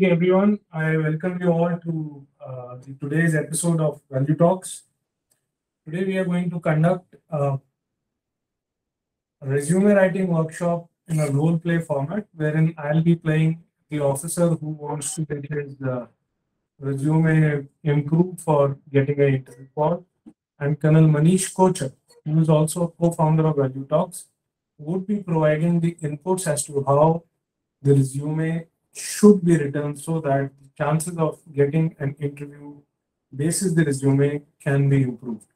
evening, everyone. I welcome you all to today's episode of Value Talks. Today, we are going to conduct a resume writing workshop in a role play format wherein I'll be playing the officer who wants to get his resume improved for getting an interview call, and Colonel Manish Kochhar, who is also a co-founder of Value Talks, would be providing the inputs as to how the resume should be written so that the chances of getting an interview basis the resume can be improved.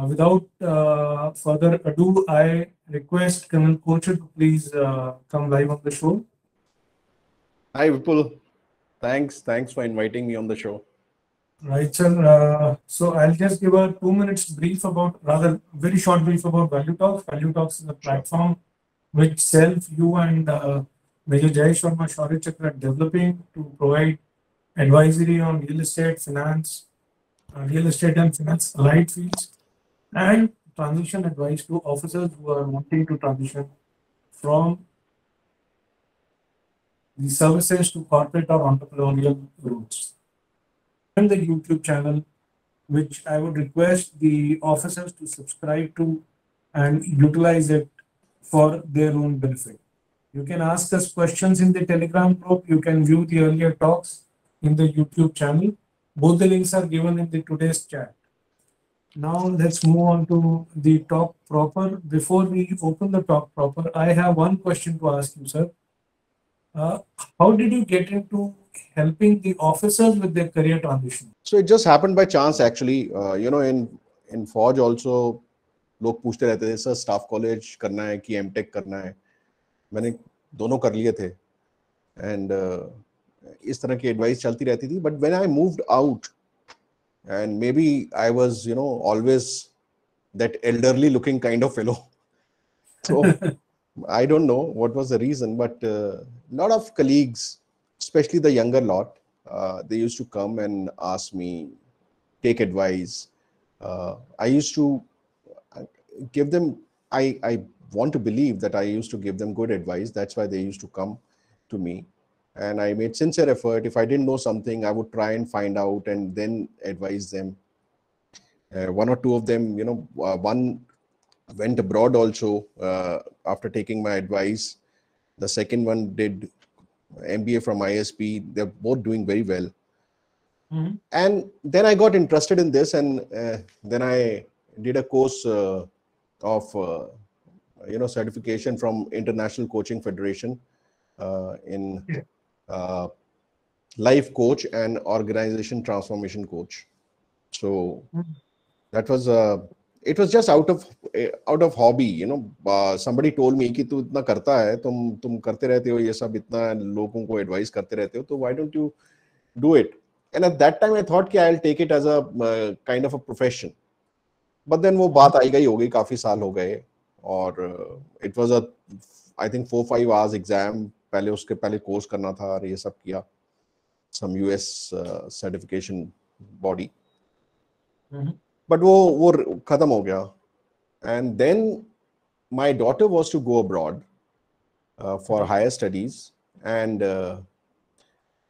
Without further ado, I request Colonel Kochhar to please come live on the show. Hi, Vipul. Thanks for inviting me on the show. Right, sir. So I'll just give a 2 minutes brief about, rather very short brief about Value Talks. Value Talks is a Sure. platform which self, you and Major Jayesh Varma, Shaurya, Chakra are developing to provide advisory on real estate and finance allied fields, and transition advice to officers who are wanting to transition from the services to corporate or entrepreneurial roles. And the YouTube channel, which I would request the officers to subscribe to and utilize it for their own benefit. You can ask us questions in the Telegram group. You can view the earlier talks in the YouTube channel. Both the links are given in the today's chat. Now let's move on to the talk proper. Before we open the talk proper, I have one question to ask you, sir. Uh, how did you get into helping the officers with their career transition? So it just happened by chance, actually. In Fauj also, लोग पूछते रहते थे, sir staff college करना है कि MTech करना है. मैंने दोनों कर लिए थे, एंड इस तरह की एडवाइस चलती रहती थी. But when I moved out, and maybe I was always that elderly looking kind of fellow. So I don't know what was the reason, but a lot of colleagues, especially the younger lot, they used to come and ask me, take advice. I used to give them, I want to believe that I used to give them good advice. That's why they used to come to me. And I made sincere effort. If I didn't know something, I would try and find out and then advise them. One or two of them, one went abroad also after taking my advice. The second one did MBA from ISP. They're both doing very well. Mhm. And then I got interested in this, and then I did a course of certification from International Coaching Federation in Yeah. life coach and organization transformation coach. So Mhm. that was it was just out of hobby. Somebody told me कि तू इतना करता है, तुम करते रहते हो ये सब, इतना लोगों को एडवाइस करते रहते हो, तो why don't you do it? And at that time I thought कि I'll take it as a kind of a profession. But then वो बात आई गई हो गई, काफी साल हो गए, और it was a I think 4-5 hours exam. पहले उसके पहले कोर्स करना था और ये सब किया, some US certification body. Mhm. But वो खत्म हो गया. And then my daughter was to go abroad for higher studies, and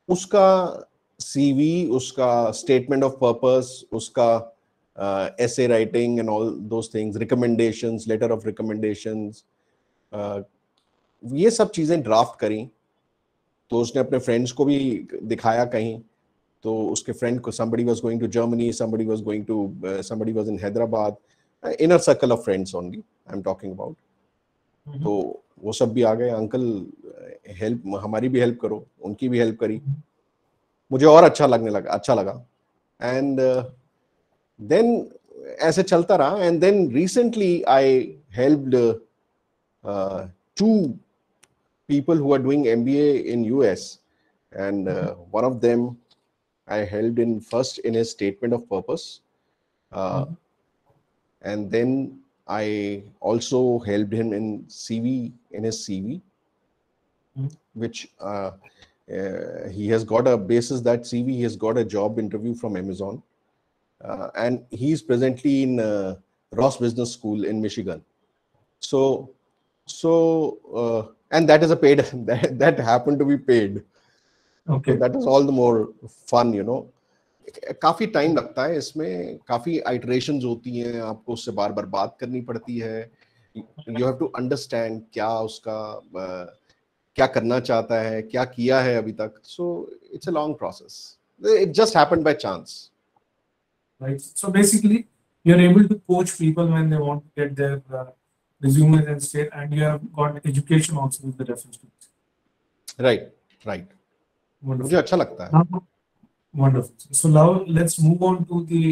उसका CV, उसका statement of purpose, उसका essay writing and all those things, recommendations, letter of recommendations, ये सब चीजें ड्राफ्ट करी. तो उसने अपने फ्रेंड्स को भी दिखाया कहीं. तो उसके फ्रेंड को, somebody was going to Germany, somebody was in Hyderabad, inner circle of friends only I'm talking about. तो वो सब भी आ गए, अंकल हेल्प, हमारी भी हेल्प करो, उनकी भी हेल्प करी. मुझे और अच्छा लगा. एंड देन ऐसे चलता रहा. And then recently I helped two people who are doing MBA in US, and one of them I helped in first in his statement of purpose, and then I also helped him in his CV, which he has got a basis that CV. He has got a job interview from Amazon, and he's presently in Ross Business School in Michigan. So and that is a paid that happened to be paid. Okay. that is all the more fun, you know. काफी time लगता है इसमें, काफी iterations होती हैं, आपको उससे बार बार बात करनी पड़ती है, यू हैव टू अंडरस्टैंड क्या उसका क्या करना चाहता है, क्या किया है अभी तक. So it's a long process. It just happened by chance. Right. So basically, you're able to coach people when they want to get their resumes and state, and you have got education also with the reference to it. Right right. मुझे Wonderful. अच्छा लगता है. Now, wonderful. So now let's move on to the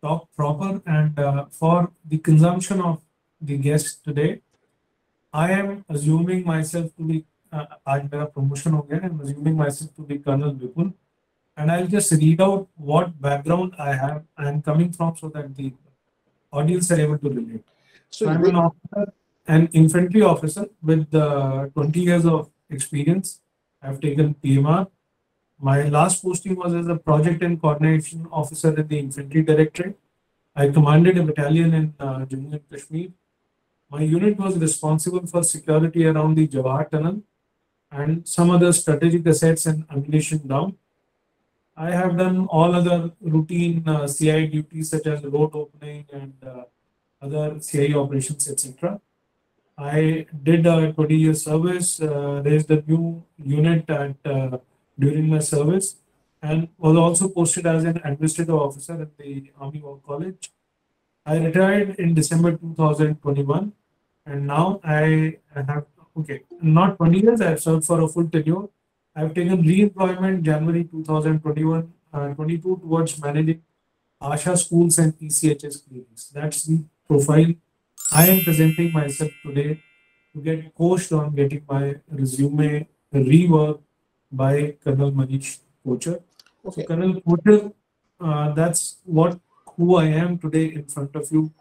talk proper, and for the consumption of the guest today, I am assuming myself to be आज मेरा promotion हो गया. I'm assuming myself to be Colonel Vipul, and I'll just read out what background I am coming from, so that the audience are able to relate. So I'm an officer, an infantry officer with 20 years of experience. I've taken PMR. My last posting was as a project and coordination officer in the infantry directorate. I commanded a battalion in Jammu and Kashmir. My unit was responsible for security around the Jawahar Tunnel and some other strategic assets and ammunition dump. I have done all other routine CI duties such as road opening and other CI operations, etc. I did a 20-year service, raised a new unit during my service, and was also posted as an administrative officer at the Army War College. I retired in December 2021, and now I have, okay, not 20 years, I have served for a full tenure. I have taken re-employment January 2021, 22 towards managing ASHA schools and PCHS clinics. That's the profile I am presenting myself today to get coached on getting my resume reworked by Colonel Manish Kochhar. Okay. So Colonel Kochhar, that's who I am today in front of you.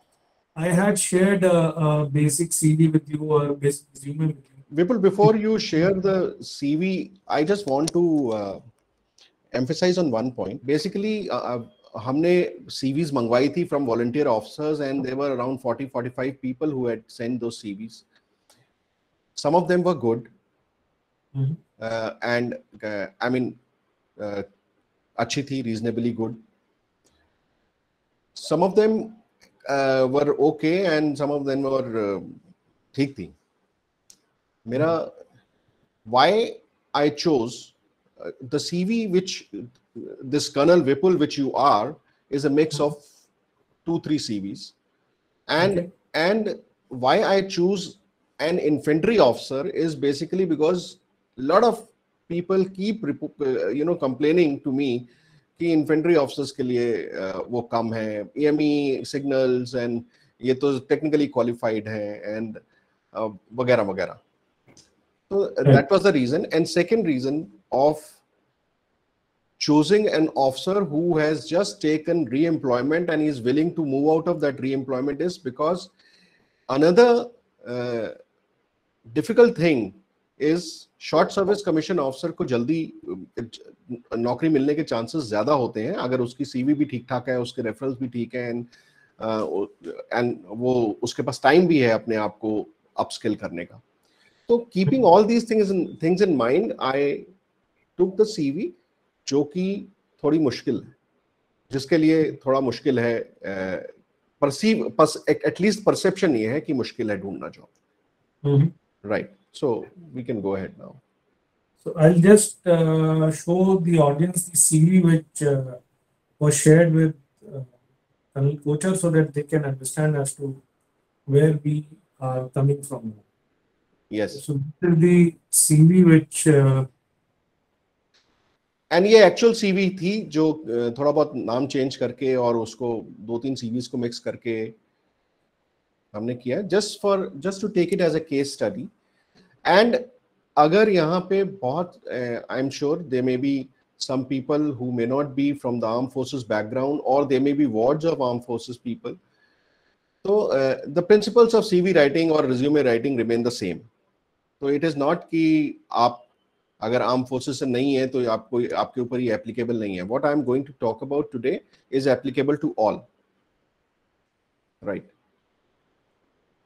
I had shared a basic CV with you, or basic resume with you. Vipul, before you share the CV, I just want to emphasize on one point. Basically, हमने CVs मंगवाई थी from volunteer officers, and there were around 40-45 people who had sent those CVs. Some of them were good, and I mean, अच्छी थी, reasonably good. Some of them were okay, and some of them were ठीक थी. मेरा why I chose the CV which this Colonel Vipul which you are is a mix of 2-3 CVs, and why I choose an infantry officer is basically because a lot of people keep complaining to me कि infantry officers के लिए वो कम है, EME signals and ये तो technically qualified है and वगैरह वगैरह. So that was the reason. And second reason of choosing an officer who has just taken re-employment and is willing to move out of that re-employment is because another difficult thing is short service commission officer को जल्दी नौकरी मिलने के chances ज़्यादा होते हैं अगर उसकी CV भी ठीक ठाक है, उसके referrals भी ठीक हैं, and वो उसके पास time भी है अपने आप को upskill करने का. So keeping all these things in mind, I took the CV जो कि थोड़ी मुश्किल है, जिसके लिए थोड़ा मुश्किल है, at least perception ये है कि मुश्किल है ढूंढना job. Right. So we can go ahead now. So I'll just show the audience the CV which was shared with Colonel Kochhar so that they can understand as to where we are coming from. Yes. So this is the CV which and ये actual CV थी जो थोड़ा बहुत नाम change करके और उसको 2-3 CVs को मिक्स करके हमने किया just to take it as a case study. And अगर यहाँ पे बहुत I'm sure there may be some people who may not be from the armed forces background, or they may be wards of armed forces people. So the principles of CV writing or resume writing remain the same. So it is not कि आप अगर armed forces से नहीं है तो आपके ऊपर ये applicable नहीं है. What I am going to talk about today is applicable to all. Right.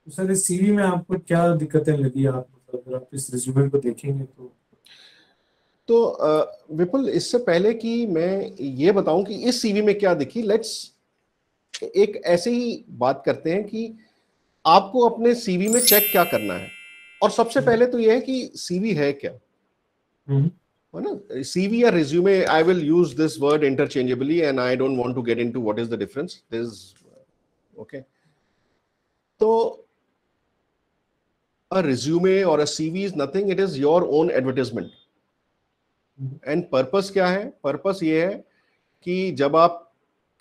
Sir इस CV में आपको क्या दिक्कतें लगी, आप अगर आप इस रिज्यूमे को देखेंगे तो तो विपुल, इससे पहले कि मैं ये बताऊं कि इस सीवी में क्या दिखी, लेट्स एक ऐसे ही बात करते हैं कि आपको अपने सीवी में चेक क्या करना है। और सबसे पहले तो ये है कि सीवी है क्या, है ना। सीवी या resume, I will use this word interchangeably and I don't want to get into what is the difference, this okay. तो a resume or a CV is nothing, it is your own advertisement. And purpose क्या है? Purpose ये है कि जब आप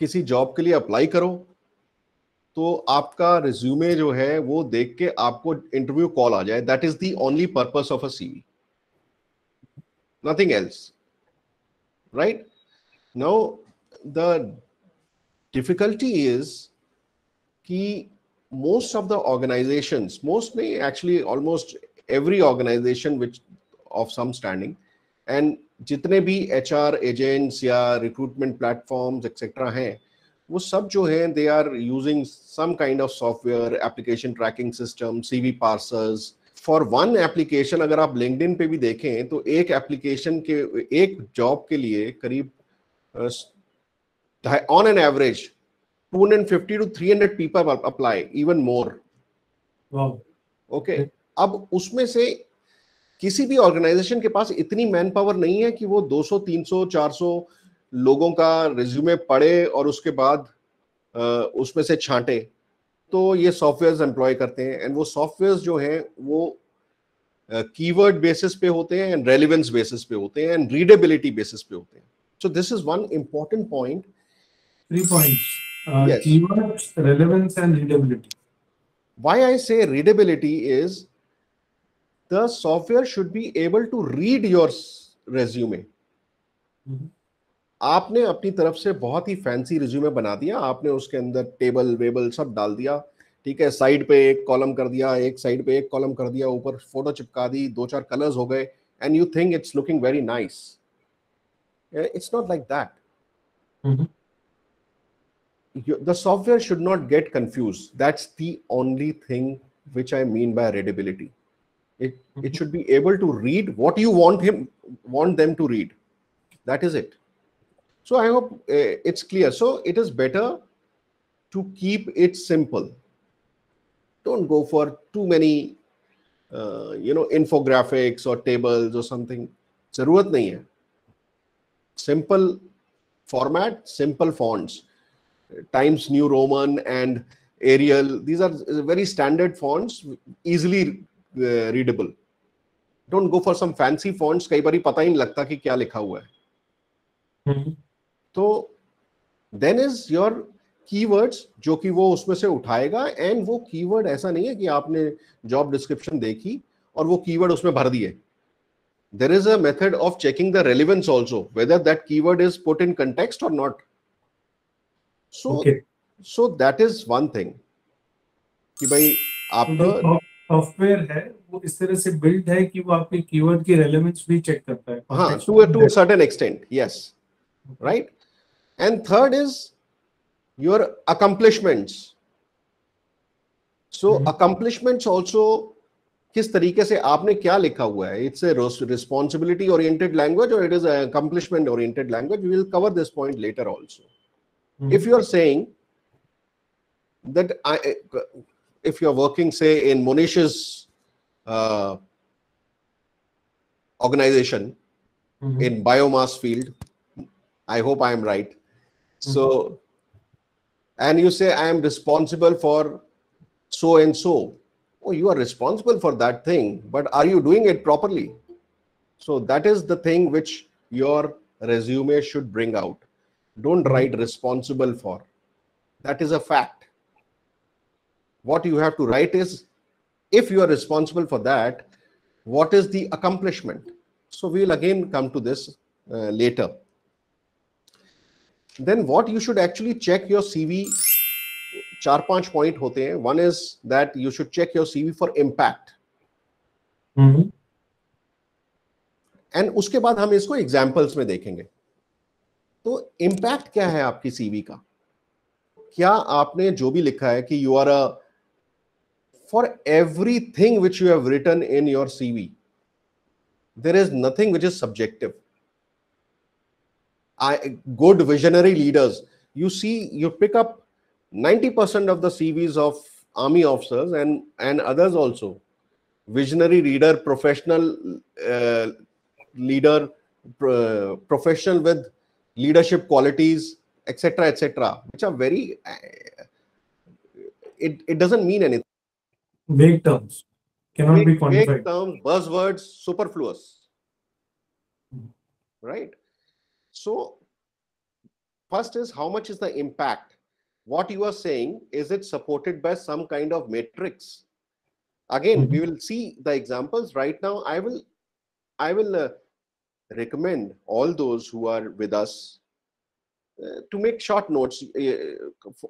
किसी job के लिए अप्लाई करो तो आपका रिज्यूमे जो है वो देख के आपको इंटरव्यू कॉल आ जाए। That is the only purpose of a CV, nothing else, right. Now the difficulty is कि most of the organizations, most नहीं, actually almost every organization which of some standing, and जितने भी HR agents या recruitment platforms etc हैं, वो सब जो हैं they are using some kind of software, application tracking system, CV parsers. For one application, अगर आप LinkedIn पे भी देखें तो एक application के, एक job के लिए करीब on an average 250 to 300 people apply, even more. Wow. Okay. अब उसमें से किसी भी ऑर्गेनाइजेशन के पास इतनी मैन पावर नहीं है कि वो 200, 300, 400 लोगों का रिज्यूमे पढ़े और उसके बाद उसमें से छांटे। तो ये सॉफ्टवेयर्स एम्प्लॉय करते हैं, एंड वो सॉफ्टवेयर्स जो हैं वो कीवर्ड बेसिस पे होते हैं, एंड रेलेवेंस बेसिस पे होते हैं, एंड रीडेबिलिटी बेसिस पे होते हैं। सो this is one important point. 3 points. Yes. Keywords, relevance, and readability. Why I say readability is the software should be able to read your resume. आपने अपनी तरफ से बहुत ही फैंसी रिज्यूमे बना दिया, आपने उसके अंदर टेबल वेबल सब डाल दिया, ठीक है, साइड पे एक कॉलम कर दिया, एक साइड पे एक कॉलम कर दिया, ऊपर फोटो चिपका दी, 2-4 कलर्स हो गए, and you think it's looking very nice. It's not like that. The software should not get confused. That's the only thing which I mean by readability. It should be able to read what you want them to read. That is it. So I hope it's clear. So it is better to keep it simple. Don't go for too many infographics or tables or something. जरूरत नहीं है. Simple format, simple fonts. Times New Roman and Arial, these are very standard fonts, easily readable. Don't go for some fancy fonts, कई बारी पता ही नहीं लगता कि क्या लिखा हुआ है। तो then is your keywords जो कि वो उसमें से उठाएगा, and वो keyword ऐसा नहीं है कि आपने job description देखी और वो keyword उसमें भर दिए। There is a method of checking the relevance also, whether that keyword is put in context or not. So that is one thing कि भाई आपका सॉफ्टवेयर है वो इस तरह से बिल्ड है कि वो आपके कीवर्ड की रेलेवेंस भी चेक करता है। हाँ, to a certain extent, yes, right. And third is your accomplishments. So accomplishments also, किस तरीके से आपने क्या लिखा हुआ है, it's a responsibility oriented language or it is an accomplishment oriented language. We will cover this point later also. If you are saying that if you are working say in Manish's organization in biomass field, I hope I am right. So and you say I am responsible for so and so. Oh, you are responsible for that thing, but are you doing it properly? So that is the thing which your resume should bring out. Don't write responsible for. That is a fact. What you have to write is, if you are responsible for that, what is the accomplishment? So we will again come to this later. Then what you should actually check your CV, 4-5 point होते हैं. One is that you should check your CV for impact. And उसके बाद हम इसको examples में देखेंगे. तो impact क्या है आपकी सीवी का? क्या आपने जो भी लिखा है कि you are a, for everything which you have written in your CV, there is nothing which is subjective. Good visionary leaders, you see, you pick up 90% of the CVs of army officers and others also. Visionary leader, professional leader, professional with leadership qualities, etc., which are very it doesn't mean anything. Vague terms cannot be Vague quantified. terms, buzzwords, superfluous, right? So first is, how much is the impact? What you are saying, is it supported by some kind of matrix? Again, we will see the examples right now. I will recommend all those who are with us to make short notes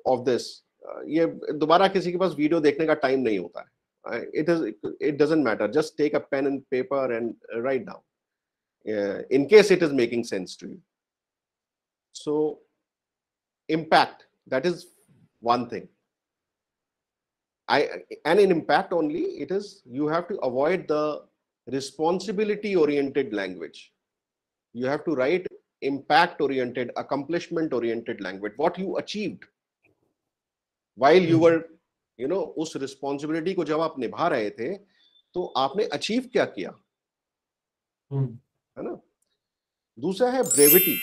of this. ये दोबारा किसी के पास video देखने का time नहीं होता है. It doesn't matter. Just take a pen and paper and write down, in case it is making sense to you. So impact, that is one thing. And in impact only, it is, you have to avoid the responsibility oriented language. You have to write impact oriented, accomplishment oriented language. What you achieved while you were, उस responsibility को जब आप निभा रहे थे, तो आपने achieve क्या किया, है ना? दूसरा है ब्रेविटी.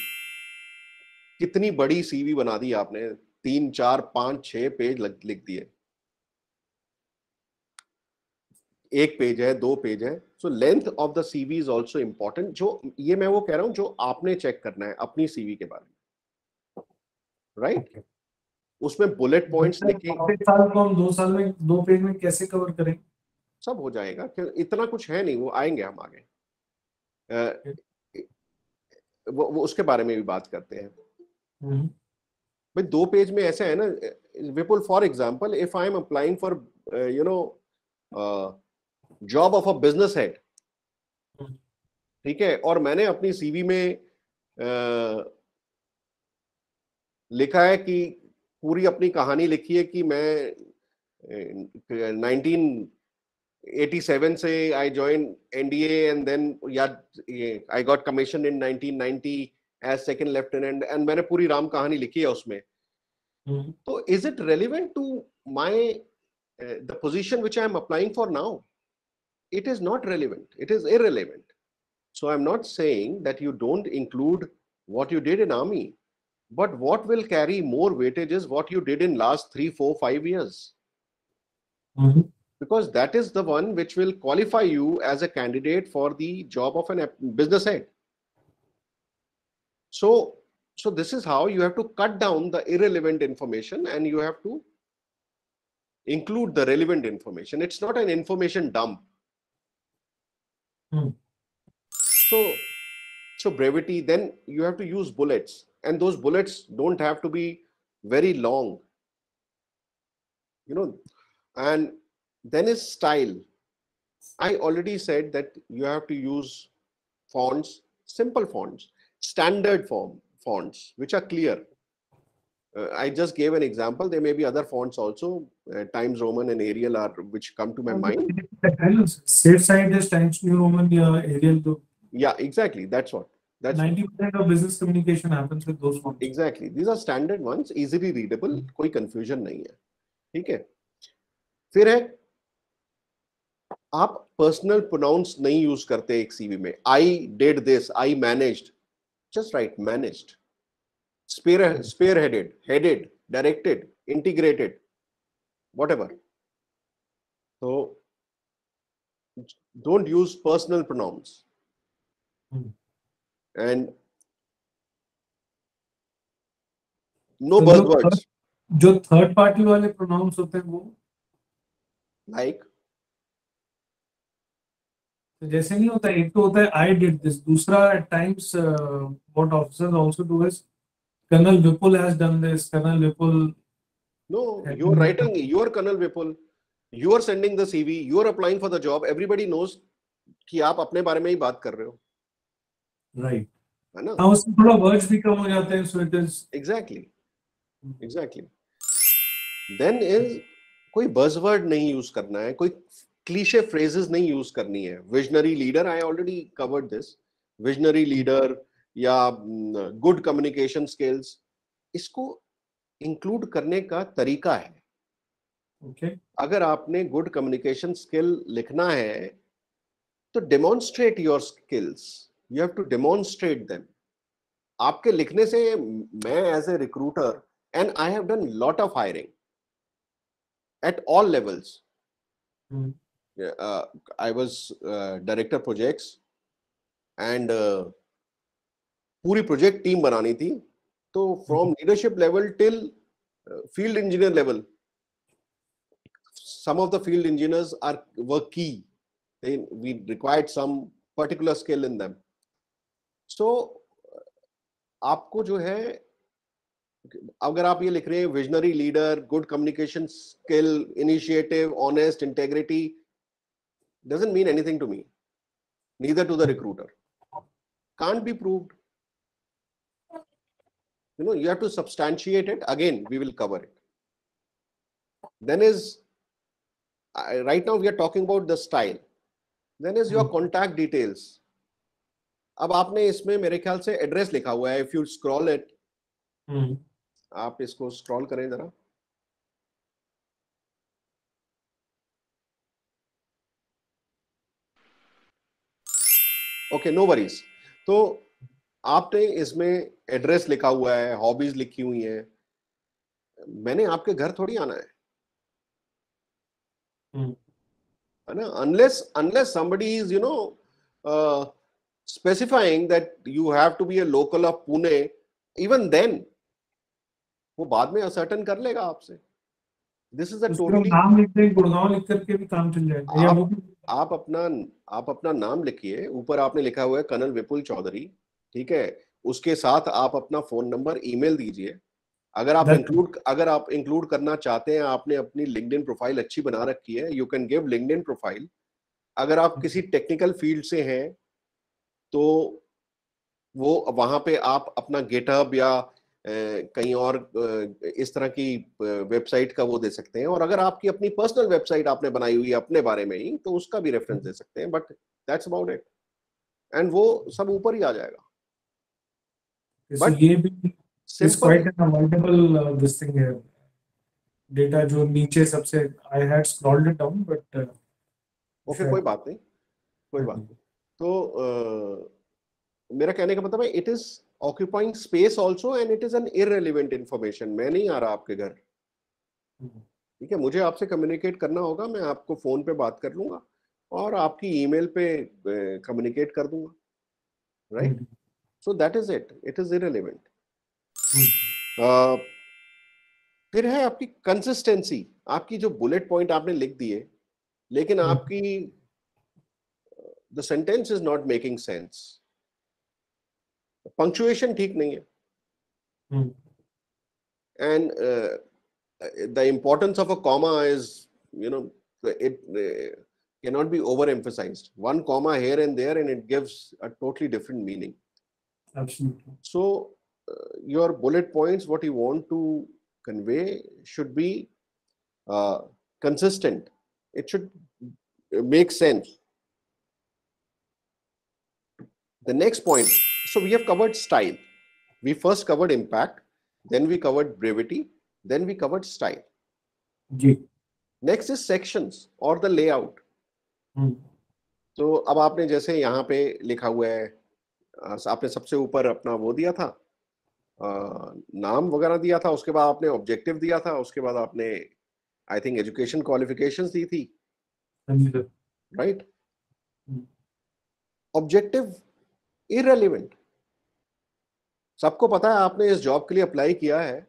कितनी बड़ी सीवी बना दी आपने, 3, 4, 5, 6 पेज लिख दिए. 1 पेज है, 2 पेज है. So length of the CV is also important. जो ये मैं वो कह रहा हूं जो आपने चेक करना है अपनी सीवी के बारे में, राइट? उसमें बुलेट पॉइंट्स लिखें. 2 साल को हम 2 साल में 2 पेज में कैसे कवर करें? सब हो जाएगा, इतना कुछ है नहीं, वो आएंगे हम आगे. वो उसके बारे में भी बात करते हैं. भाई 2 पेज में ऐसा है ना Vipul, for example, if I am applying for job of a business head, ठीक है, और मैंने अपनी सीवी में लिखा है कि पूरी अपनी कहानी लिखी है कि मैं 1987 से I join NDA and then I got commission in 1990 as second lieutenant, and मैंने पूरी राम कहानी लिखी है उसमें. तो is it relevant to my the position which I am applying for now? It is not relevant. It is irrelevant. So I'm not saying that you don't include what you did in army, but what will carry more weightage is what you did in last 3, 4, 5 years. Because that is the one which will qualify you as a candidate for the job of a business head. So this is how you have to cut down the irrelevant information and you have to include the relevant information. It's not an information dump. So brevity, then you have to use bullets, and those bullets don't have to be very long, and then is style. I already said that you have to use fonts, simple fonts, standard fonts which are clear. I just gave an example. There may be other fonts also. Times Roman and Arial are which come to my mind. Safe side is Times New Roman या Arial though. Yeah, exactly. That's what. That's 90% of business communication happens with those fonts. Exactly. These are standard ones, easily readable. कोई confusion नहीं है. ठीक है. फिर है, आप personal pronouns नहीं use करते एक CV में. I did this. I managed. Just write managed. Spearheaded, headed, directed, integrated, whatever. So don't use personal pronouns. And no buzzwords. जो third party वाले pronouns होते हैं वो like, तो जैसे नहीं होता, एक तो होता है I did this, दूसरा at times what officers also do is Colonel Vipul has done this. Colonel Vipul. No, you are writing. You are Colonel Vipul. You are sending the CV. You are applying for the job. Everybody knows कि आप अपने बारे में ही बात कर रहे हो. Right. है ना? हाँ, उसमें थोड़ा words भी कम हो जाते हैं. So it is. Exactly. Then is कोई buzzword नहीं use करना है. कोई क्लीशे फ्रेजेस नहीं यूज करनी है. Visionary leader, I already covered this. Visionary leader या गुड कम्युनिकेशन स्किल्स, इसको इंक्लूड करने का तरीका है. Okay. अगर आपने गुड कम्युनिकेशन स्किल लिखना है तो demonstrate your skills. You have to demonstrate them. आपके लिखने से, मैं as a recruiter, and I have done lot of hiring at all levels. I was director projects and पूरी प्रोजेक्ट टीम बनानी थी. तो from leadership level till field engineer level, some of the field engineers were key. We required some particular skill in them. So आपको जो है, अगर आप ये लिख रहे हैं visionary leader, good communication skill, initiative, honest, integrity, doesn't mean anything to me, neither to the recruiter. Can't be proved. You have to substantiate it. Again, we will cover it. Then is, right now we are talking about the style. Then is your contact details. अब आपने इसमें मेरे ख्याल से address लिखा हुआ है. If you scroll it, आप इसको स्क्रॉल करें जरा. Okay, no worries. तो आपने इसमें एड्रेस लिखा हुआ है, हॉबीज लिखी हुई हैं. मैंने आपके घर थोड़ी आना है ना. unless somebody is specifying that you have to be a local of Pune, even then वो बाद में असर्टन कर लेगा आपसे. दिस इज अ टोटली, नाम लिखते हैं, गुड़गांव लिख करके भी काम चल जाएगा. आप अपना नाम लिखिए. ऊपर आपने लिखा हुआ है कर्नल विपुल चौधरी, ठीक है. उसके साथ आप अपना फोन नंबर, ईमेल दीजिए. अगर आप इंक्लूड करना चाहते हैं, आपने अपनी लिंक्डइन प्रोफाइल अच्छी बना रखी है, you can give LinkedIn profile. अगर आप किसी टेक्निकल फील्ड से हैं तो वो वहां पे आप अपना गेटहब या कहीं और इस तरह की वेबसाइट का वो दे सकते हैं. और अगर आपकी अपनी पर्सनल वेबसाइट आपने बनाई हुई है अपने बारे में ही, तो उसका भी रेफरेंस दे सकते हैं. But that's about it, and वो सब ऊपर ही आ जाएगा. बट ये भी is quite an avoidable this thing है. डेटा जो नीचे सबसे, I had scrolled it down but okay, कोई बात नहीं. तो मेरा कहने का मतलब है, it is occupying space also and it is an irrelevant information. मैं नहीं आ रहा आपके घर, ठीक है. मुझे आपसे कम्युनिकेट करना होगा, मैं आपको फोन पे बात कर लूंगा और आपकी ईमेल पे कम्युनिकेट कर दूंगा, right. So that is it is irrelevant. फिर है आपकी कंसिस्टेंसी. आपकी जो बुलेट पॉइंट आपने लिख दिए, लेकिन आपकी the sentence is not making sense. Punctuation ठीक नहीं है. And the importance of a comma is, it cannot be overemphasized. One comma here and there and it gives a totally different meaning. Absolutely. So your bullet points, what you want to convey, should be consistent. It should make sense. The next point, so we have covered style. We first covered impact, then we covered brevity, then we covered style. Next is sections or the layout. तो अब आपने जैसे यहाँ पे लिखा हुआ है, आपने सबसे ऊपर अपना वो दिया था, नाम वगैरह दिया था. उसके बाद आपने ऑब्जेक्टिव दिया था. उसके बाद आपने आई थिंक एजुकेशन क्वालिफिकेशंस दी थी, राइट. Objective irrelevant. सबको पता है आपने इस जॉब के लिए अप्लाई किया है.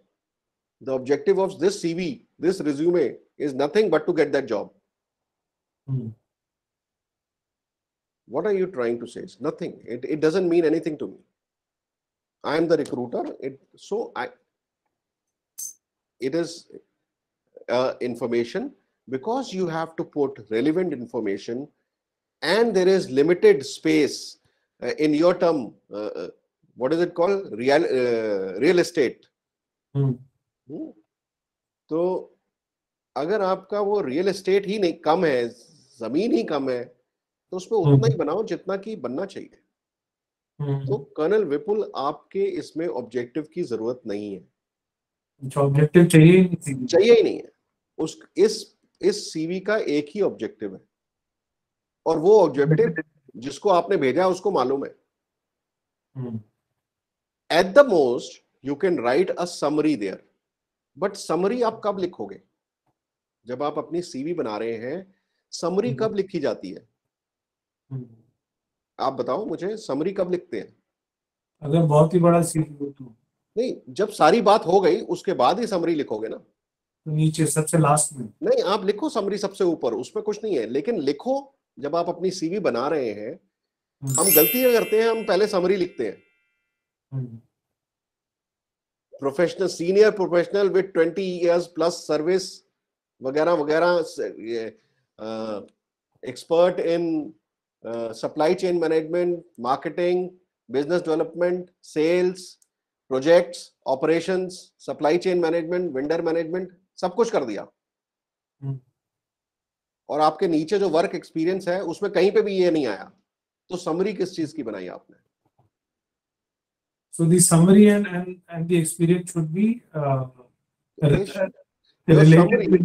The objective of this CV, this resume is nothing but to get that job. What are you trying to say? It's nothing. It doesn't mean anything to me. I am the recruiter. It is information, because you have to put relevant information, and there is limited space in your term. What is it called? Real estate. तो अगर आपका वो real estate ही नहीं, कम है, जमीन ही कम है, तो उसमें उतना ही बनाओ जितना कि बनना चाहिए। तो कर्नल विपुल, आपके इसमें ऑब्जेक्टिव की जरूरत नहीं है, ऑब्जेक्टिव चाहिए ही नहीं। चाहिए ही नहीं है। उस इस सीवी का एक ही ऑब्जेक्टिव है, और वो ऑब्जेक्टिव जिसको आपने भेजा उसको मालूम है। At the most you can write a summary there, but summary आप कब लिखोगे? जब आप अपनी सीवी बना रहे हैं, समरी कब लिखी जाती है? आप बताओ मुझे, समरी कब लिखते हैं? अगर बहुत ही बड़ा सीवी हो तो नहीं, जब सारी बात हो गई उसके बाद ही समरी लिखोगे ना। नीचे सबसे लास्ट में। नहीं, आप लिखो समरी सबसे ऊपर, उसमें कुछ नहीं है, लेकिन लिखो जब आप अपनी सीवी बना रहे हैं। हम गलती क्या करते हैं, हम पहले समरी लिखते हैं। Professional, senior professional with 20 years plus service वगैरह वगैरह, expert in supply chain management, marketing, business development, sales, projects, operations, supply chain management, vendor management, सब कुछ कर दिया। और आपके नीचे जो वर्क एक्सपीरियंस है उसमें कहीं पे भी ये नहीं आया, तो समरी किस चीज की बनाई आपने? So the summary and the experience should be your related summary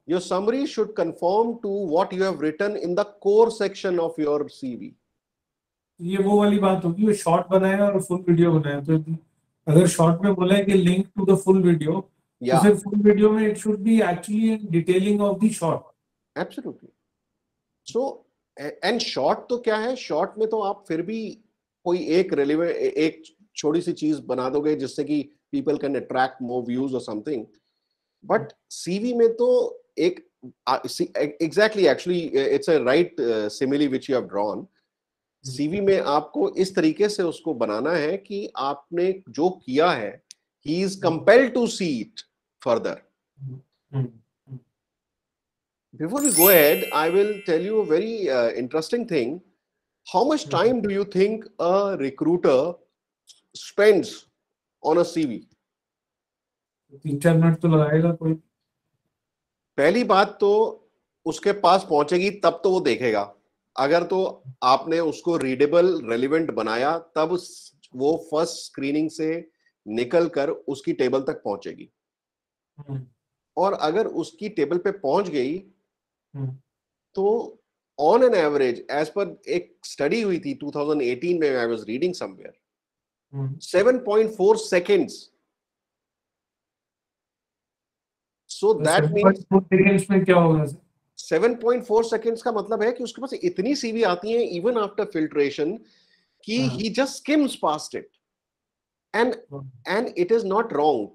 your summary should conform to what you have written in the core section of your CV. ये वो वाली बात होगी, वो शॉर्ट बनाया और फुल वीडियो बनाया, तो अगर शॉर्ट में बोला है कि link to the full video, तो फिर फुल वीडियो में it should be actually in detailing of the short. Absolutely. So and short तो क्या है, शॉर्ट में तो आप फिर भी कोई एक रेलेवेंट, एक छोटी सी चीज बना दोगे जिससे कि people can attract more views और समथिंग। बट सीवी में तो एक exactly, actually it's a right simile which you have drawn. CV में आपको इस तरीके से उसको बनाना है कि आपने जो किया है, he is compelled to see it further. Before we go ahead, I will tell you a very interesting thing. How much time do you think a recruiter spends on a CV? 3-4 minute तो लगाएगा कोई। पहली बात तो उसके पास पहुंचेगी तब तो वो देखेगा। अगर तो आपने उसको रीडेबल रेलिवेंट बनाया, तब वो फर्स्ट स्क्रीनिंग से निकल कर उसकी टेबल तक पहुंचेगी। और अगर उसकी टेबल पे पहुंच गई तो on an average, as per एक स्टडी हुई थी 2018 में, I was reading somewhere, 7.4 seconds. So that means 7.4 में क्या होगा सर? 7.4 सेकेंड्स का मतलब है कि उसके पास इतनी सीवी आती है इवन आफ्टर फिल्ट्रेशन कि he just skims past it, and it is not wrong.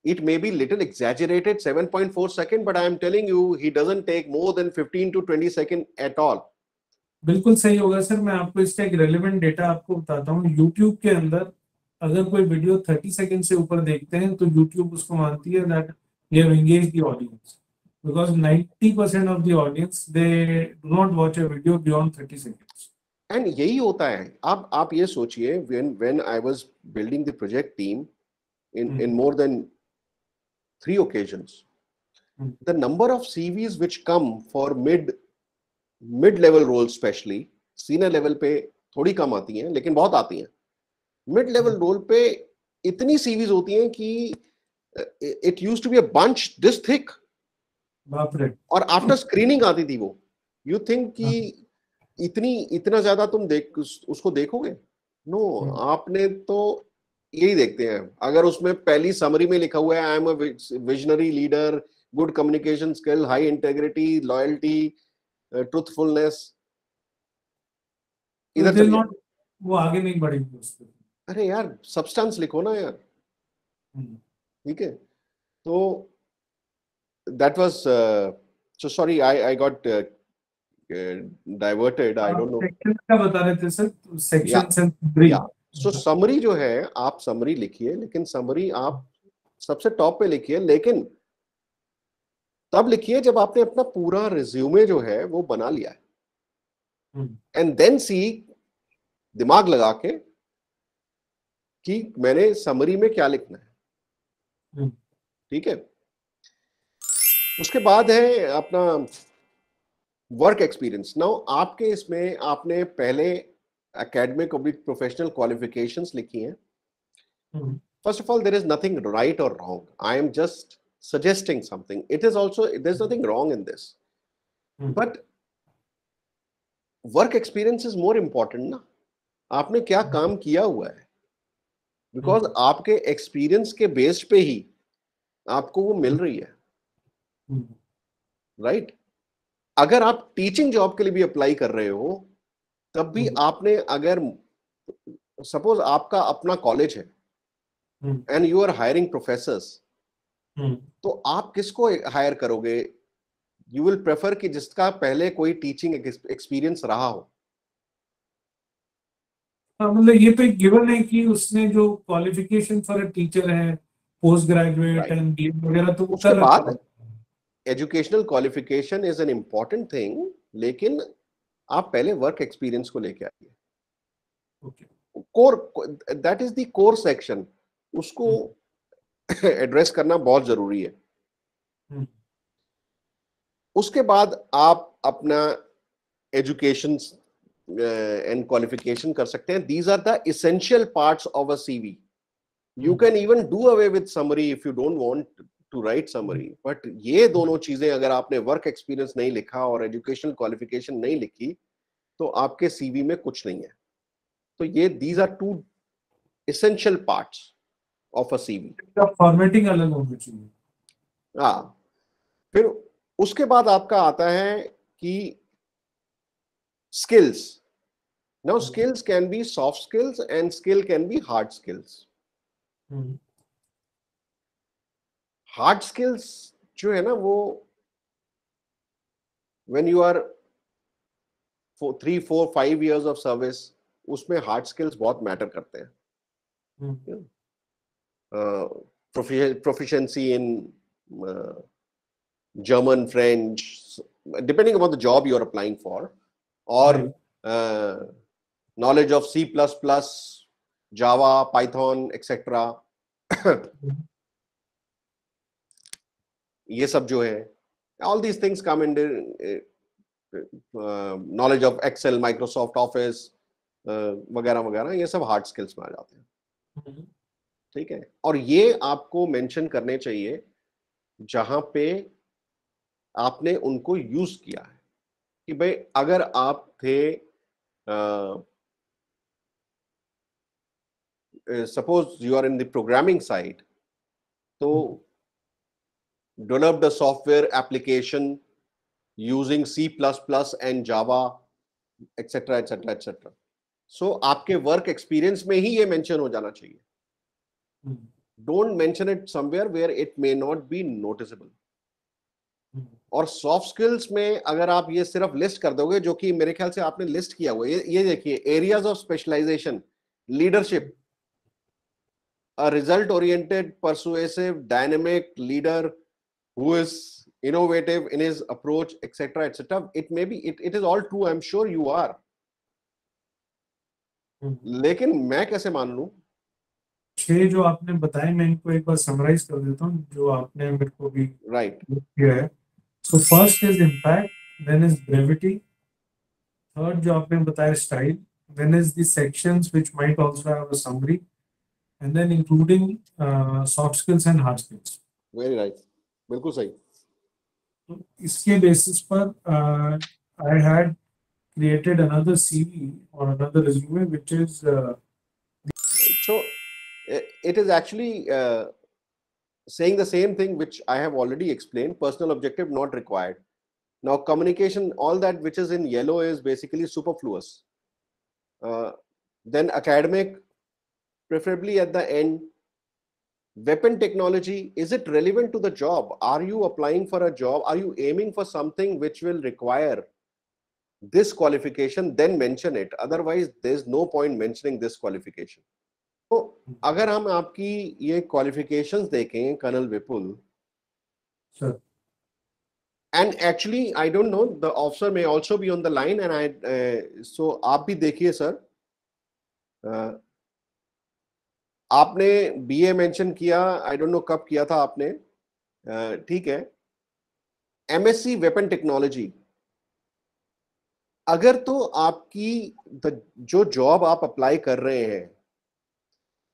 It may be little exaggerated, 7.4 second, but I am telling you, he doesn't take more than 15 to 20 second at all. बिल्कुल सही होगा sir. मैं आपको इसका एक relevant data आपको बताता हूँ। YouTube के अंदर अगर कोई वीडियो 30 सेकंड से ऊपर देखते हैं तो YouTube उसको मानती है that they have engaged the audience, because 90% of the audience they do not watch a video beyond 30 seconds. And यही होता है। आप ये सोचिए, when I was building the project team in more than 3 occasions, the number of CVs which come for mid-level roles, especially senior level पे थोड़ी कम आती हैं, लेकिन बहुत आती हैं। मिड लेवल रोल पे इतनी सीवीज होती हैं कि it used to be a bunch this thick. बाप रे। और आफ्टर स्क्रीनिंग आती थी वो। यू थिंक कि इतना ज्यादा तुम उसको देखोगे? नो, आपने तो यही देखते हैं। अगर उसमें पहली समरी में लिखा हुआ है I am a visionary leader, good communication skill, high integrity, loyalty, truthfulness, इधर चलिए। वो आगे नहीं बढ़ेंगे उस पर। अरे यार, सब्सटेंस लिखो ना यार। ठीक है, तो that was, so sorry, I got diverted, I don't no. Section क्या बता रहे थे सर? सेक्शन सो समरी जो है, आप समरी लिखिए, लेकिन समरी आप सबसे टॉप पे लिखिए, लेकिन तब लिखिए जब आपने अपना पूरा रिज्यूमे जो है वो बना लिया है, एंड देन सी, दिमाग लगा के कि मैंने समरी में क्या लिखना है। ठीक है, उसके बाद है अपना वर्क एक्सपीरियंस नाउ आपके इसमें आपने पहले एकेडमिक और प्रोफेशनल क्वालिफिकेशंस लिखी हैं. First of all, there is nothing right or wrong. I am just suggesting something. It is also, there's nothing wrong in this. But work experience is more important ना. आपने क्या काम किया हुआ है, बिकॉज आपके एक्सपीरियंस के बेस पे ही आपको वो मिल रही है, राइट? अगर आप टीचिंग जॉब के लिए भी अप्लाई कर रहे हो तब भी आपने, अगर सपोज आपका अपना कॉलेज है and you are hiring professors, तो आप किसको हायर करोगे? यू विल प्रेफर कि जिसका पहले कोई टीचिंग एक्सपीरियंस रहा हो. मतलब ये तो एक गिवन है कि उसने जो क्वालिफिकेशन फॉर अ टीचर है, पोस्ट ग्रेजुएट एंड डीएड वगैरह, तो उसके बाद educational qualification is an important thing, लेकिन आप पहले वर्क एक्सपीरियंस को लेके आइए. Core, that is the core section, उसको एड्रेस करना बहुत जरूरी है. उसके बाद आप अपना एजुकेशन एंड क्वालिफिकेशन कर सकते हैं. These are the essential parts of a CV. You can even do away with summary if you don't want to write summary, but ये दोनों चीजें अगर आपने वर्क एक्सपीरियंस नहीं लिखा और एजुकेशनल क्वालिफिकेशन नहीं लिखी तो आपके सीवी में कुछ नहीं है. तो ये these are two essential parts of a CV. Formatting अलग होनी चाहिए. हाँ, फिर उसके बाद आपका आता है कि skills. Now skills can be soft skills and skill can be hard skills. Hard skills जो है ना, वो when you are 3, 4, 5 years of service, उसमें hard skills बहुत मैटर करते हैं. Proficiency in German, French, depending upon the job you are applying for, or knowledge of C++, Java, Python, etc. ये सब जो है, all these things come under knowledge of Excel, Microsoft Office वगैरह वगैरह, ये सब हार्ड स्किल्स में आ जाते हैं. ठीक है, और ये आपको मेंशन करने चाहिए जहां पे आपने उनको यूज किया है. कि भाई अगर आप थे, suppose you are in the programming side, तो developed a software application using C++ and Java, etc., etc., etc. So आपके वर्क एक्सपीरियंस में ही ये मेंशन हो जाना चाहिए. Don't mention it somewhere where it may not be noticeable. और soft skills में अगर आप ये सिर्फ लिस्ट कर दोगे, जो कि मेरे ख्याल से आपने लिस्ट किया हुआ है, ये देखिए, areas of specialisation, leadership, a result oriented, persuasive, dynamic leader who is innovative in his approach, etc., etc. It may be, it is all true, I'm sure you are. लेकिन मैं कैसे मान लूं? 6 जो आपने बताए, मैं इनको एक बार समराइज कर देता हूँ जो आपने मेरे को भी राइट किया है. So first is impact, then is brevity, third जो आपने बताया style, then is the sections which might also have a summary, and then including soft skills and hard skills. Very right, बिल्कुल सही. तो इसके बेसिस पर I had created another CV or another resume which is so it is actually saying the same thing which I have already explained. Personal objective not required. Now communication, all that which is in yellow is basically superfluous. Then academic, preferably at the end. Weapon technology, is it relevant to the job? Are you applying for a job? Are you aiming for something which will require this qualification? Then mention it. Otherwise there is no point mentioning this qualification. तो अगर हम आपकी ये qualifications देखें colonel Vipul, and actually I don't know, the officer may also be on the line, and I, so आप भी देखिए sir. आपने बीए मेंशन किया, आई डोंट नो कब किया था आपने, ठीक है. एमएससी वेपन टेक्नोलॉजी, अगर तो आपकी जो जॉब आप अप्लाई कर रहे हैं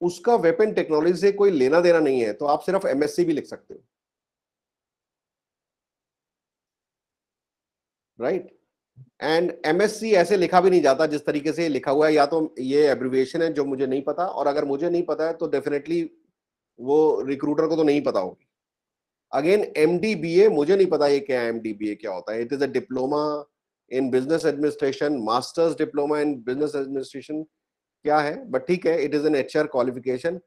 उसका वेपन टेक्नोलॉजी से कोई लेना देना नहीं है, तो आप सिर्फ एमएससी भी लिख सकते हो, राइट। एंड एमएससी ऐसे लिखा भी नहीं जाता जिस तरीके से लिखा हुआ है, या तो ये एब्रिविएशन है जो मुझे नहीं पता, और अगर मुझे नहीं पता है तो डेफिनेटली वो रिक्रूटर को तो नहीं पता होगी। अगेन एमडीबीए, मुझे नहीं पता ये क्या है, एमडीबीए क्या होता है। It is a diploma in business administration, masters diploma in business administration क्या है, बट ठीक है, it is an HR qualification.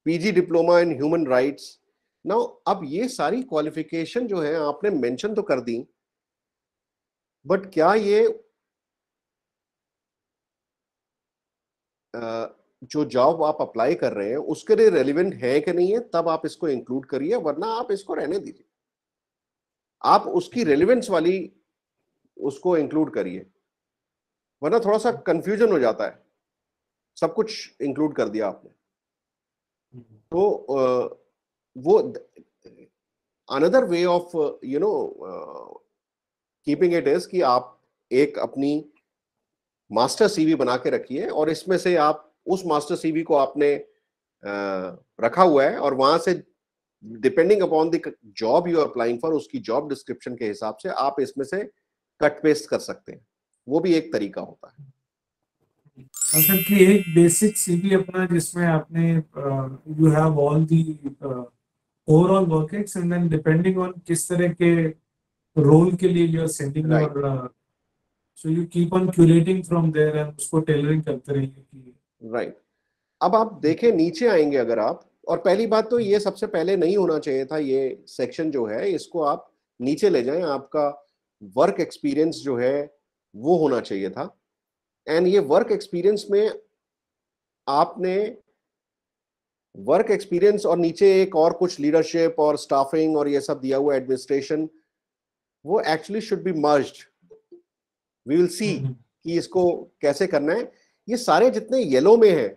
PG diploma in human rights. Now अब ये सारी क्वालिफिकेशन जो है आपने मेंशन तो कर दी, बट क्या ये जो जॉब आप अप्लाई कर रहे हैं उसके लिए रेलिवेंट है कि नहीं है, तब आप इसको इंक्लूड करिए, वरना आप इसको रहने दीजिए। आप उसकी रेलिवेंस वाली उसको इंक्लूड करिए, वरना थोड़ा सा कंफ्यूजन हो जाता है, सब कुछ इंक्लूड कर दिया आपने। तो वो another way of you know keeping it is कि आप एक अपनी मास्टर सीवी बना के रखिए, और इसमें से आप उस मास्टर सीवी को आपने रखा हुआ है, और वहां से depending upon the job you are applying for, उसकी जॉब डिस्क्रिप्शन के हिसाब से आप इसमें से कट पेस्ट कर सकते हैं। वो भी एक तरीका होता है। मतलब कि एक बेसिक सीवी अपना जिसमें आपने you have all the overall workings, and then depending on किस तरह के रोल के लिए you are sending right your, so you keep on curating from there and उसको टेलरिंग करते रहिए कि राइट। अब आप देखें नीचे आएंगे अगर आप, और पहली बात तो ये सबसे पहले नहीं होना चाहिए था, ये सेक्शन जो है इसको आप नीचे ले जाएं, आपका वर्क एक्सपीरियंस जो है वो होना चाहिए था। एंड ये वर्क एक्सपीरियंस में आपने वर्क एक्सपीरियंस और नीचे एक और कुछ लीडरशिप और स्टाफिंग और ये सब दिया हुआ एडमिनिस्ट्रेशन, वो actually should be merged. We will see कि इसको कैसे करना है। ये सारे जितने येलो में है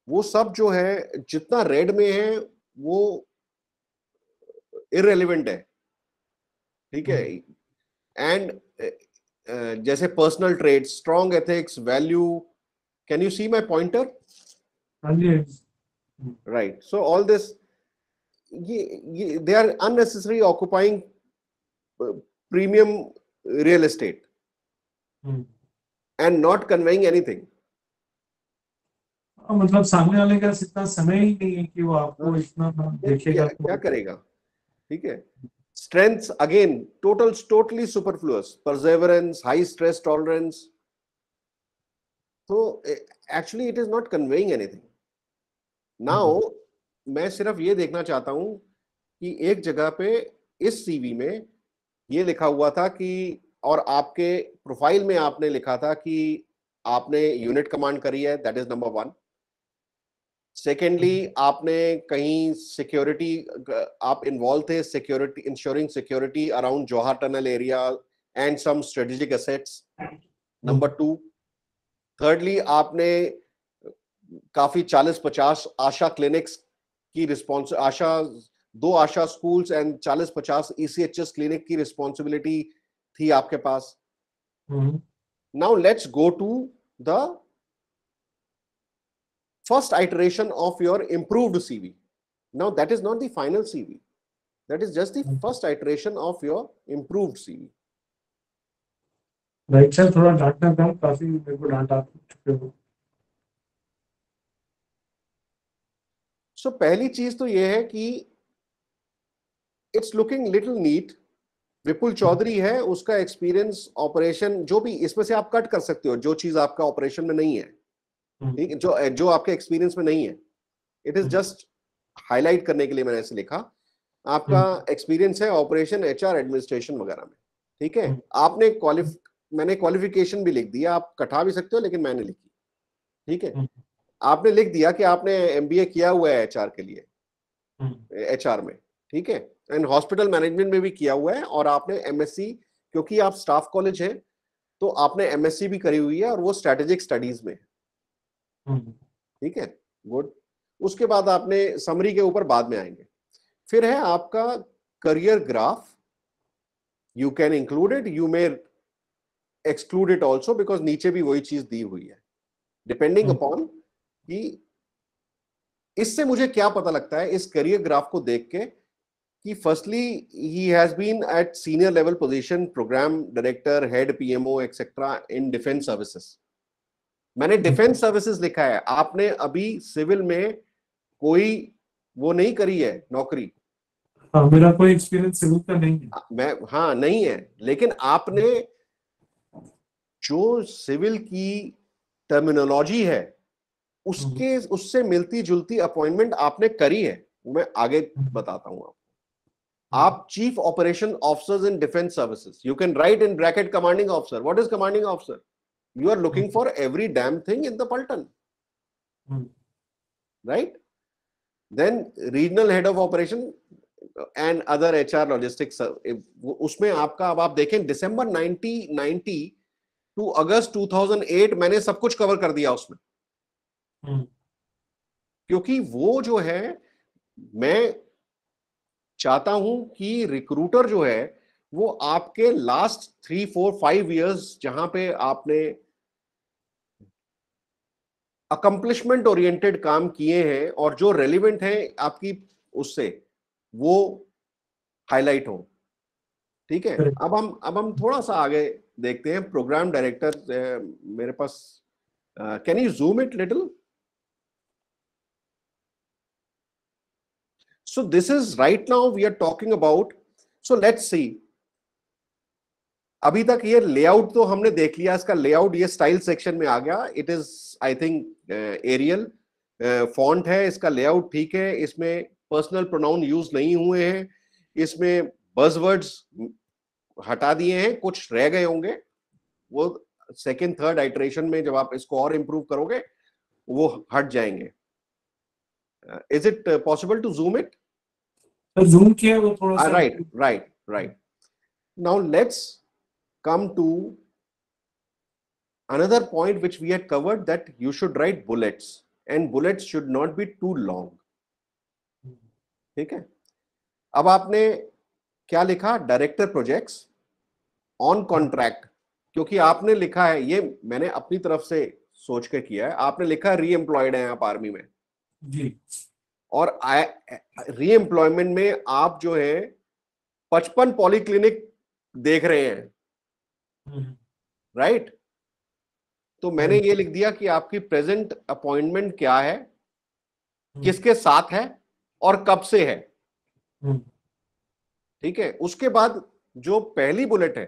वो सब जो है, जितना रेड में है वो इररेलेवेंट है, ठीक है। एंड जैसे personal trade, strong ethics, value, can you see my pointer? हाँ जी, राइट। सो ऑल दिस, ये they are unnecessary occupying premium real estate and not conveying anything. मतलब सामने वाले का इतना समय ही नहीं है कि वो आपको इतना देखेगा क्या तो करेगा, ठीक है। Strengths again totally superfluous, perseverance, high stress tolerance, तो actually it is not conveying anything. Now मैं सिर्फ ये देखना चाहता हूं कि एक जगह पे इस सीवी में ये लिखा हुआ था कि, और आपके प्रोफाइल में आपने लिखा था कि आपने यूनिट कमांड करी है, दैट इज नंबर 1। सेकेंडली आपने कहीं सिक्योरिटी, आप इन्वॉल्व थे security, insuring security around Jawahar tunnel area and some strategic assets, number 2। Thirdly आपने काफी 40-50 आशा क्लिनिक्स की रिस्पॉन्स, दो Asha schools and 40-50 ECHS clinic की रिस्पॉन्सिबिलिटी थी आपके पास। Now let's go to the first iteration of your improved CV. Now that is not the final CV. That is just the first iteration of your improved CV. Right sir, थोड़ा डांटना कम, काफी मेरे को डांटा चुके हो। So पहली चीज तो ये है कि it's looking little neat. विपुल चौधरी है, उसका एक्सपीरियंस ऑपरेशन, जो भी इसमें से आप कट कर सकते हो जो चीज आपका ऑपरेशन में नहीं है, ठीक है, जो आपके एक्सपीरियंस में नहीं है, इट इज जस्ट हाईलाइट करने के लिए मैंने ऐसे लिखा। आपका एक्सपीरियंस है ऑपरेशन, एचआर, एडमिनिस्ट्रेशन वगैरह में, ठीक है। आपने मैंने क्वालिफिकेशन भी लिख दिया, आप कटा भी सकते हो लेकिन मैंने लिखी, ठीक है। आपने लिख दिया कि आपने एमबीए किया हुआ है एचआर के लिए, एचआर में, ठीक है, एंड हॉस्पिटल मैनेजमेंट में भी किया हुआ है, और आपने एमएससी, क्योंकि आप स्टाफ कॉलेज है तो आपने एमएससी भी करी हुई है, और वो स्ट्रेटेजिक स्टडीज में, ठीक है, गुड। उसके बाद आपने समरी के ऊपर बाद में आएंगे। फिर है आपका career graph, you can include it, you may exclude it also because नीचे भी वही चीज दी हुई है, depending upon कि इससे मुझे क्या पता लगता है इस करियर ग्राफ को देख के कि firstly he has been at senior level position, programme director, head PMO etcetera in defence services. मैंने डिफेंस सर्विसेज लिखा है, आपने अभी सिविल में कोई वो नहीं करी है नौकरी। मेरा कोई एक्सपीरियंस सिविल का नहीं है। मैं हाँ नहीं है, लेकिन आपने जो सिविल की टर्मिनोलॉजी है उसके उससे मिलती जुलती अपॉइंटमेंट आपने करी है, मैं आगे बताता हूं आपको। आप chief operation officers in defence services, you can right in bracket commanding officer. What is commanding officer? You are looking for every damn thing in the Pulton, right? Then regional head of operation and other HR logistics, उसमें आपका, अब आप देखें दिसंबर 1990 to अगस्त 2008 मैंने सब कुछ cover कर दिया उसमें, क्योंकि वो जो है, मैं चाहता हूं कि रिक्रूटर जो है वो आपके लास्ट 3, 4, 5 इयर्स जहां पे आपने अकम्प्लिशमेंट ओरिएंटेड काम किए हैं और जो रेलिवेंट है आपकी उससे, वो हाईलाइट हो। ठीक है, अब हम थोड़ा सा आगे देखते हैं। प्रोग्राम डायरेक्टर मेरे पास, can you zoom it little? So this is right now we are talking about, so let's see. अभी तक ये लेआउट तो हमने देख लिया, इसका लेआउट ये स्टाइल सेक्शन में आ गया। It is I think Arial font है, इसका लेआउट ठीक है, इसमें पर्सनल प्रोनाउन यूज नहीं हुए हैं, इसमें बज़वर्ड्स हटा दिए हैं, कुछ रह गए होंगे, वो सेकंड थर्ड आइटरेशन में जब आप इसको और इंप्रूव करोगे वो हट जाएंगे। Is it possible to zoom it? Zoom किया वो थोड़ा सा। Right. Now let's come to another point which we had covered, that you should write bullets and bullets should not be too long. ठीक है, अब आपने क्या लिखा? डायरेक्टर प्रोजेक्ट्स ऑन कॉन्ट्रैक्ट, क्योंकgraft आपने लिखा है, ये मैंने अपनी तरफ से सोच के किया है, आपने लिखा री एम्प्लॉयड है आप आर्मी में जी, और री एम्प्लॉयमेंट में आप जो है 55 पॉलीक्लिनिक देख रहे हैं, राइट? तो मैंने ये लिख दिया कि आपकी प्रेजेंट अपॉइंटमेंट क्या है, किसके साथ है और कब से है। ठीक है, उसके बाद जो पहली बुलेट है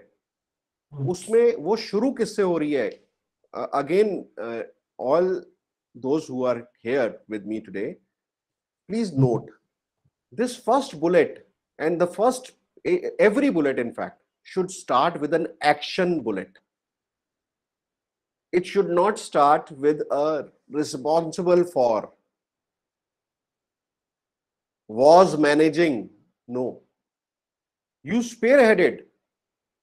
उसमें वो शुरू किससे हो रही है? Again all those who are here with me today, please note this first bullet and the first, every bullet in fact should start with an action bullet. It should not start with a responsible for, was managing. No, you spearheaded.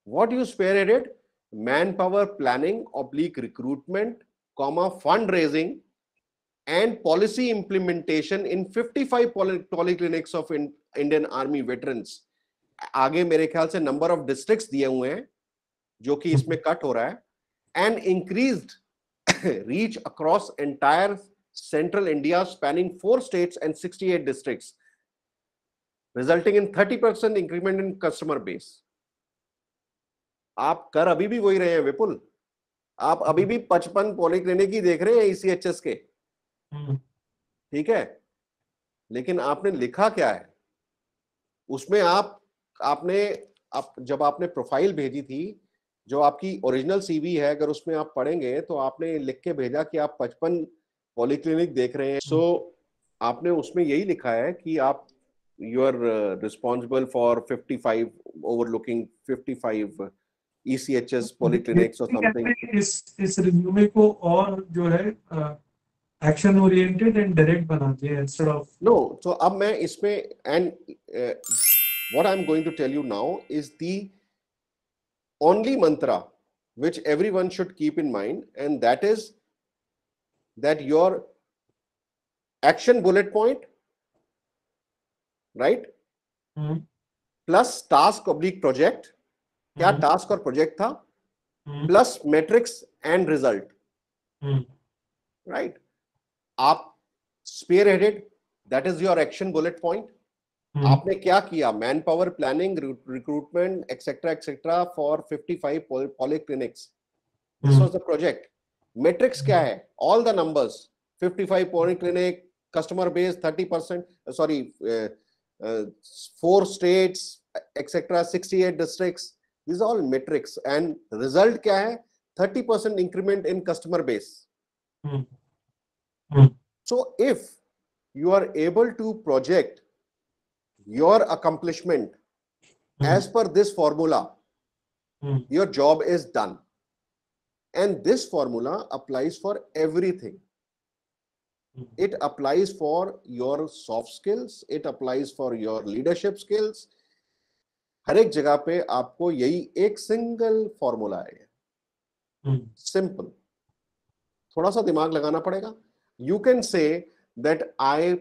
What you spearheaded? Manpower planning oblique recruitment, fundraising and policy implementation in 55 polyclinics of Indian Army veterans. आगे मेरे ख्याल से number of districts दिए हुए हैं जो कि इसमें कट हो रहा है, and increased reach across entire central India spanning 4 states and 68 districts, resulting in 30% increment in customer base. आप कर अभी भी वही रहे हैं विपुल, आप अभी भी 55 पॉलीक्लिनिक ही देख रहे हैं ईसीएचएस के, ठीक है, लेकिन आपने लिखा क्या है उसमें? जब आपने प्रोफाइल भेजी थी, जो आपकी ओरिजिनल सीवी है, अगर उसमें आप पढ़ेंगे तो आपने लिख के भेजा कि आप 55 पॉलीक्लिनिक देख रहे हैं। सो आपने उसमें यही लिखा है कि आप you are responsible for 55 overlooking 55 ECHS polyclinics और समथिंग। इस रिज्यूमे को और जो है एक्शन ओरिएंटेड एंड डायरेक्ट बनाते हैं इंस्टेड ऑफ नो। तो अब मैं इसमें and what I'm going to tell you now is the only mantra which everyone should keep in mind, and that is that your action bullet point, right, plus task oblique project, क्या task और project था, plus metrics and result. Right? आप spearheaded, that is your action bullet point. आपने क्या किया? Manpower planning, recruitment, etc. for 55 polyclinics. This was the project. Metrics क्या है? All the numbers. 55 polyclinic, customer base 30%. Sorry, 4 states, etc. 68 districts. These are all metrics. And result क्या है? 30% increment in customer base. So if you are able to project your accomplishment as per this formula, your job is done. And this formula applies for everything. It applies for your soft skills. It applies for your leadership skills. हर एक जगह पे आपको यही एक single formula है. Simple. थोड़ा सा दिमाग लगाना पड़ेगा. You can say that I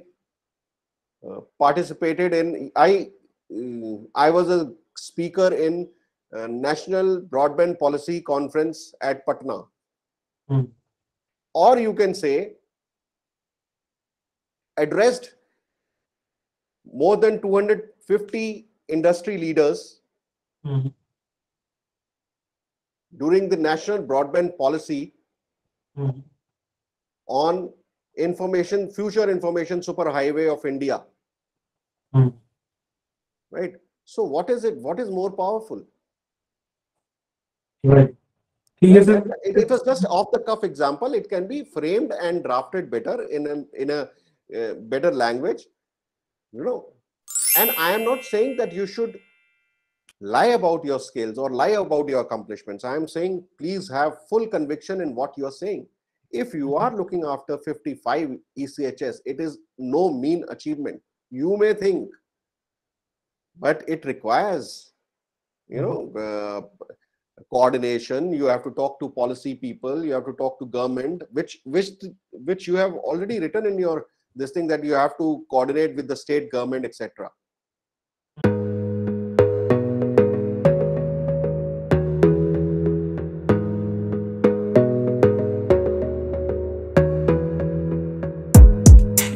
participated in, I was a speaker in National Broadband Policy Conference at Patna. Or you can say, addressed more than 250 industry leaders during the National Broadband Policy on future information superhighway of India. Right? So what is it? What is more powerful? Right. It was just off the cuff example. It can be framed and drafted better in a better language, you know. And I am not saying that you should lie about your skills or lie about your accomplishments. I am saying please have full conviction in what you are saying. If you are looking after 55 ECHS, it is no mean achievement. You may think, but it requires, you know, coordination. You have to talk to policy people. You have to talk to government, which you have already written in your this thing, that you have to coordinate with the state government, etc.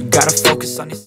Gotta focus on this.